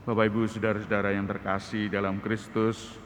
Bapak Ibu saudara-saudara yang terkasih dalam Kristus,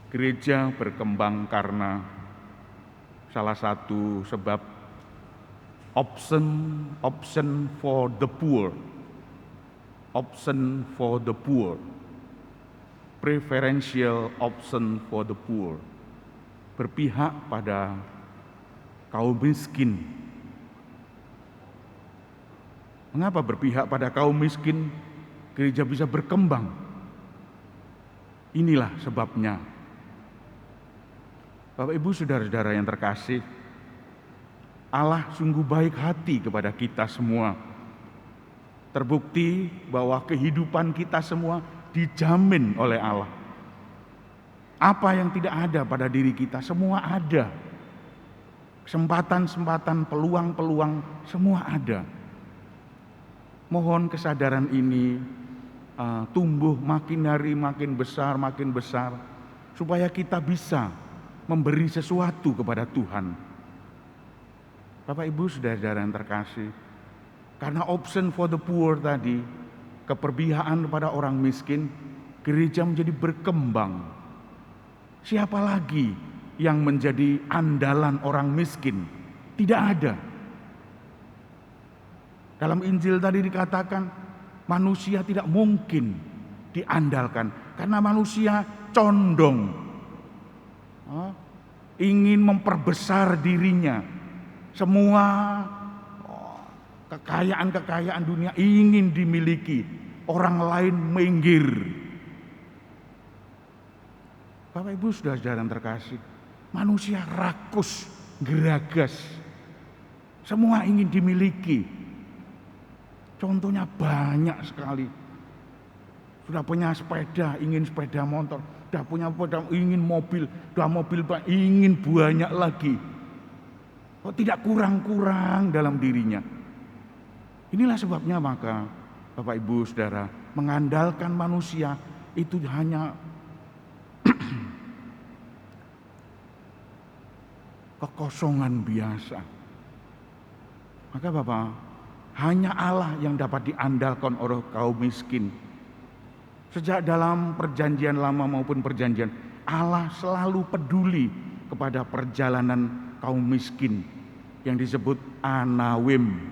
gereja berkembang karena salah satu sebab option for the poor, preferential option for the poor, berpihak pada kaum miskin. Mengapa berpihak pada kaum miskin? Gereja bisa berkembang. Inilah sebabnya. Bapak Ibu saudara-saudara yang terkasih, Allah sungguh baik hati kepada kita semua. Terbukti bahwa kehidupan kita semua dijamin oleh Allah. Apa yang tidak ada pada diri kita, semua ada. Kesempatan-kesempatan, peluang-peluang, semua ada. Mohon kesadaran ini tumbuh makin hari makin besar, supaya kita bisa memberi sesuatu kepada Tuhan. Bapak Ibu saudara-saudara yang terkasih, karena option for the poor tadi, keperpihakan kepada orang miskin, gereja menjadi berkembang. Siapa lagi yang menjadi andalan orang miskin? Tidak ada. Dalam Injil tadi dikatakan, manusia tidak mungkin diandalkan karena manusia condong ingin memperbesar dirinya. Semua kekayaan dunia ingin dimiliki, orang lain minggir. Bapak Ibu saudara-saudara yang terkasih, manusia rakus, geragas, semua ingin dimiliki. Contohnya banyak sekali. Sudah punya sepeda, ingin sepeda motor. Sudah punya sepeda, ingin mobil. Sudah mobil, ingin banyak lagi. Kok tidak kurang-kurang dalam dirinya. Inilah sebabnya maka Bapak Ibu Saudara, mengandalkan manusia itu hanya kekosongan biasa. Maka Bapak, hanya Allah yang dapat diandalkan oleh kaum miskin. Sejak dalam perjanjian lama maupun perjanjian, Allah selalu peduli kepada perjalanan kaum miskin yang disebut Anawim.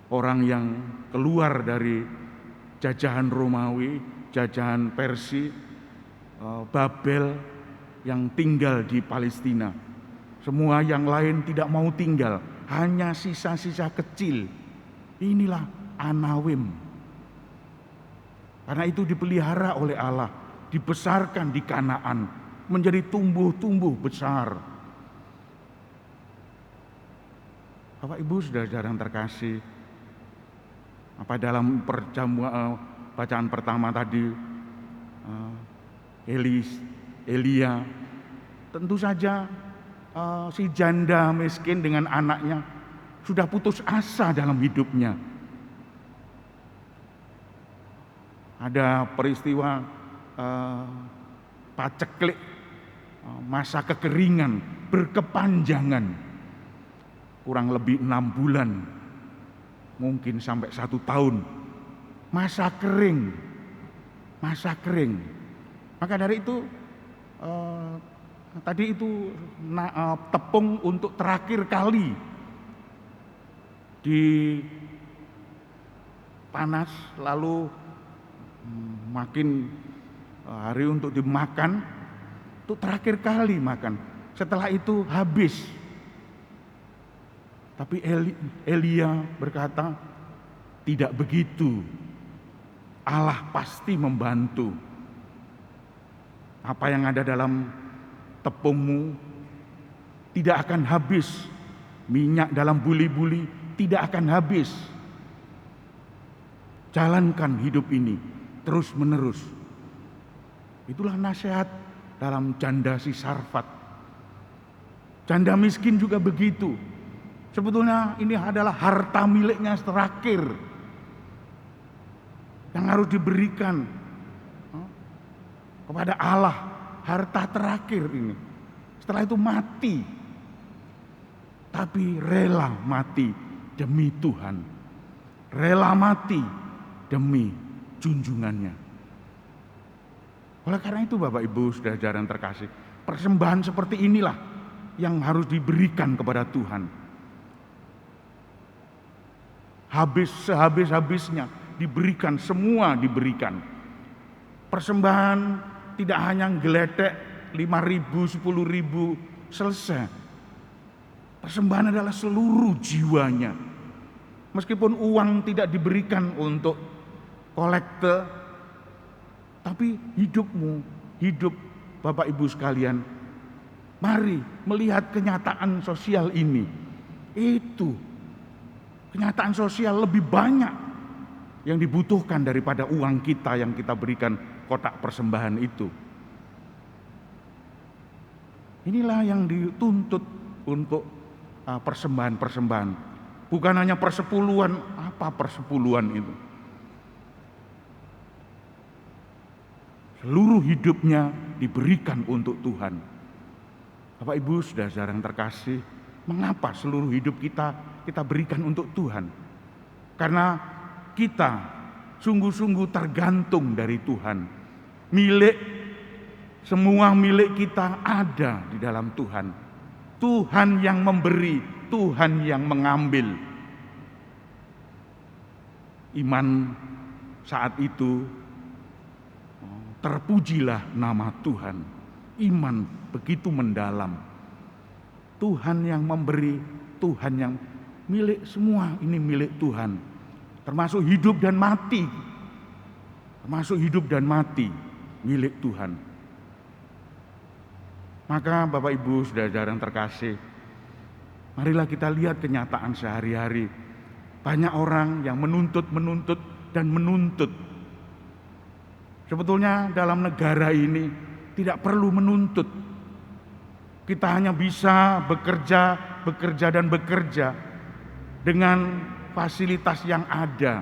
Orang yang keluar dari jajahan Romawi, jajahan Persia, Babel, yang tinggal di Palestina. Semua yang lain tidak mau tinggal, hanya sisa-sisa kecil. Inilah Anawim. Karena itu dipelihara oleh Allah, dibesarkan di Kanaan, menjadi tumbuh besar. Bapak Ibu saudara-saudara yang terkasih, apa dalam bacaan pertama tadi, Elia, tentu saja si janda miskin dengan anaknya sudah putus asa dalam hidupnya. Ada peristiwa paceklik, masa kekeringan berkepanjangan, kurang lebih 6 bulan, mungkin sampai 1 tahun. Masa kering. Maka dari itu tadi itu tepung untuk terakhir kali di panas, lalu makin hari untuk dimakan, itu terakhir kali makan. Setelah itu habis. Tapi Elia berkata, tidak begitu. Allah pasti membantu. Apa yang ada dalam tepungmu tidak akan habis. Minyak dalam buli-buli tidak akan habis. Jalankan hidup ini terus menerus. Itulah nasihat dalam janda si Sarfat. Janda miskin juga begitu. Sebetulnya ini adalah harta miliknya terakhir yang harus diberikan kepada Allah. Harta terakhir ini. Setelah itu mati. Tapi rela mati demi Tuhan. Rela mati demi junjungannya. Oleh karena itu Bapak Ibu saudara yang terkasih, persembahan seperti inilah yang harus diberikan kepada Tuhan. Sehabis-habisnya diberikan, semua diberikan. Persembahan tidak hanya geletek 5.000, 10.000 selesai. Persembahan adalah seluruh jiwanya. Meskipun uang tidak diberikan untuk kolekte, tapi hidupmu, hidup Bapak Ibu sekalian, mari melihat kenyataan sosial ini. Itu kenyataan sosial lebih banyak yang dibutuhkan daripada uang kita yang kita berikan kotak persembahan itu. Inilah yang dituntut untuk persembahan-persembahan. Bukan hanya persepuluhan, apa persepuluhan itu? Seluruh hidupnya diberikan untuk Tuhan. Bapak Ibu saudara yang terkasih, mengapa seluruh hidup kita berikan untuk Tuhan? Karena kita sungguh-sungguh tergantung dari Tuhan. Semua milik kita ada di dalam Tuhan. Tuhan yang memberi, Tuhan yang mengambil. Iman saat itu, terpujilah nama Tuhan. Iman begitu mendalam. Tuhan yang memberi, Tuhan yang milik, semua ini milik Tuhan. Termasuk hidup dan mati. Termasuk hidup dan mati milik Tuhan. Maka Bapak Ibu saudara yang terkasih, marilah kita lihat kenyataan sehari-hari. Banyak orang yang menuntut dan menuntut. Sebetulnya dalam negara ini tidak perlu menuntut. Kita hanya bisa bekerja dan bekerja dengan fasilitas yang ada.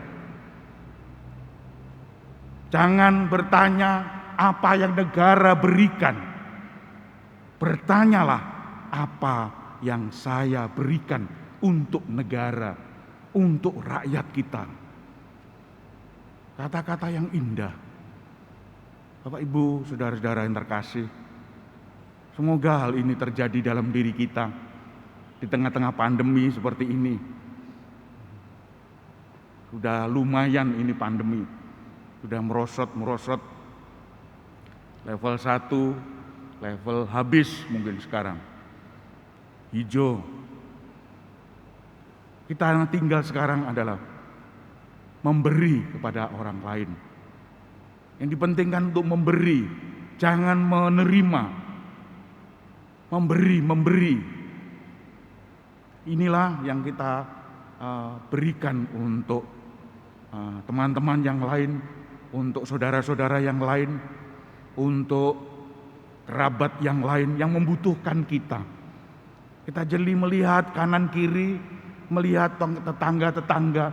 Jangan bertanya apa yang negara berikan. Bertanyalah apa yang saya berikan untuk negara, untuk rakyat kita. Kata-kata yang indah. Bapak Ibu, saudara-saudara yang terkasih, semoga hal ini terjadi dalam diri kita di tengah-tengah pandemi seperti ini. Sudah lumayan ini pandemi, sudah merosot. Level 1, level habis mungkin sekarang. Hijau. Kita tinggal sekarang adalah memberi kepada orang lain. Yang dipentingkan untuk memberi, jangan menerima. Memberi. Inilah yang kita berikan untuk teman-teman yang lain, untuk saudara-saudara yang lain, untuk kerabat yang lain yang membutuhkan kita. Kita jeli melihat kanan kiri, melihat tetangga-tetangga,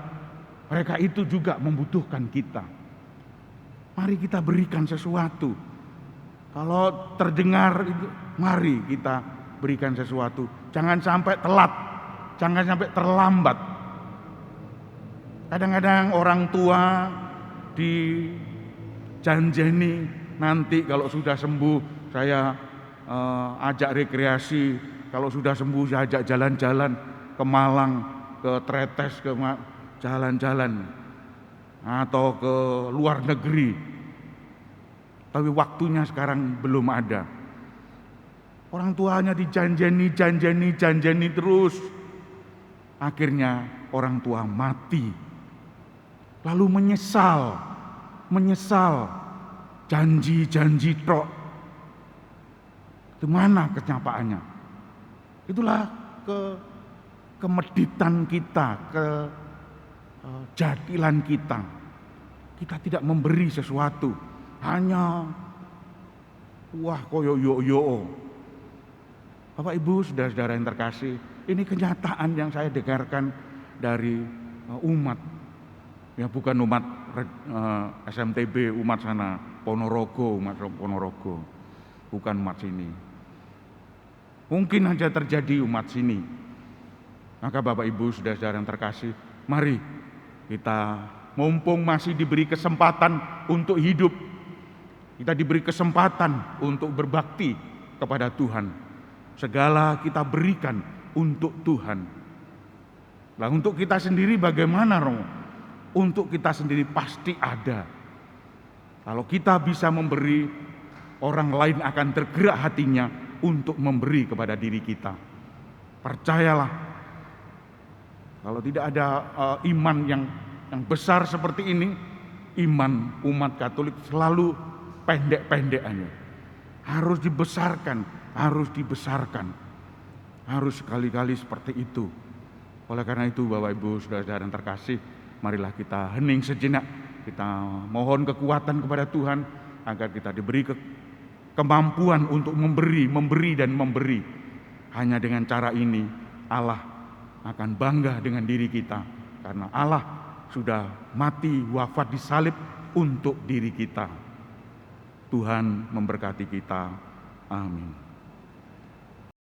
mereka itu juga membutuhkan kita. Mari kita berikan sesuatu. Kalau terdengar, mari kita berikan sesuatu. Jangan sampai telat, jangan sampai terlambat. Kadang-kadang orang tua dijanjeni nanti kalau sudah sembuh saya ajak rekreasi, kalau sudah sembuh saya ajak jalan-jalan ke Malang, ke Tretes, ke jalan-jalan atau ke luar negeri. Tapi waktunya sekarang belum ada. Orang tuanya dijanjeni terus. Akhirnya orang tua mati. Lalu menyesal. Janji tok. Itu mana kenyataannya? Itulah kemeditan kita, kejadilan kita. Kita tidak memberi sesuatu, hanya koyo yo. Bapak Ibu, saudara-saudara yang terkasih, ini kenyataan yang saya dengarkan dari umat. Ya bukan umat SMTB, umat sana Ponorogo, bukan umat sini. Mungkin saja terjadi umat sini. Maka Bapak Ibu saudara-saudara yang terkasih, mari kita mumpung masih diberi kesempatan untuk hidup, kita diberi kesempatan untuk berbakti kepada Tuhan. Segala kita berikan untuk Tuhan. Nah, untuk kita sendiri bagaimana, Romo? Untuk kita sendiri pasti ada. Kalau kita bisa memberi, orang lain akan tergerak hatinya untuk memberi kepada diri kita. Percayalah, kalau tidak ada iman yang besar seperti ini, iman umat Katolik selalu pendek-pendekannya. Harus dibesarkan, harus dibesarkan. Harus sekali-kali seperti itu. Oleh karena itu, Bapak Ibu, saudara-saudara yang terkasih, marilah kita hening sejenak. Kita mohon kekuatan kepada Tuhan agar kita diberi kemampuan untuk memberi dan memberi. Hanya dengan cara ini Allah akan bangga dengan diri kita, karena Allah sudah mati wafat di salib untuk diri kita. Tuhan memberkati kita. Amin.